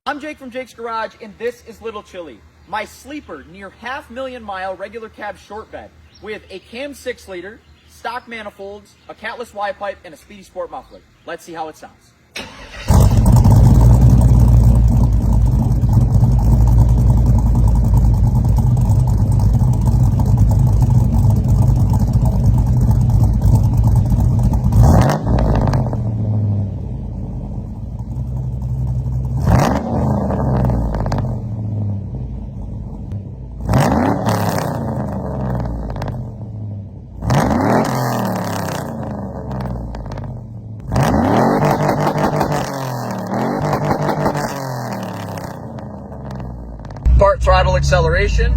I'm Jake from Jake's Garage, and this is Little Chili, my sleeper near 500,000-mile regular cab short bed with a cam 6-liter, stock manifolds, a catless Y-pipe, and a Speedy Sport muffler. Let's see how it sounds. Part throttle acceleration.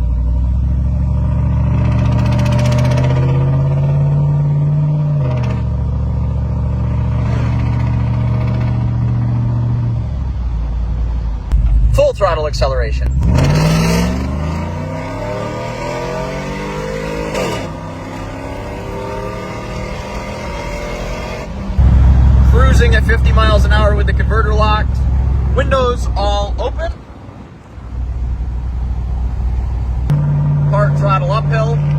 Full throttle acceleration. Cruising at 50 miles an hour with the converter locked. Windows all open. Part throttle uphill.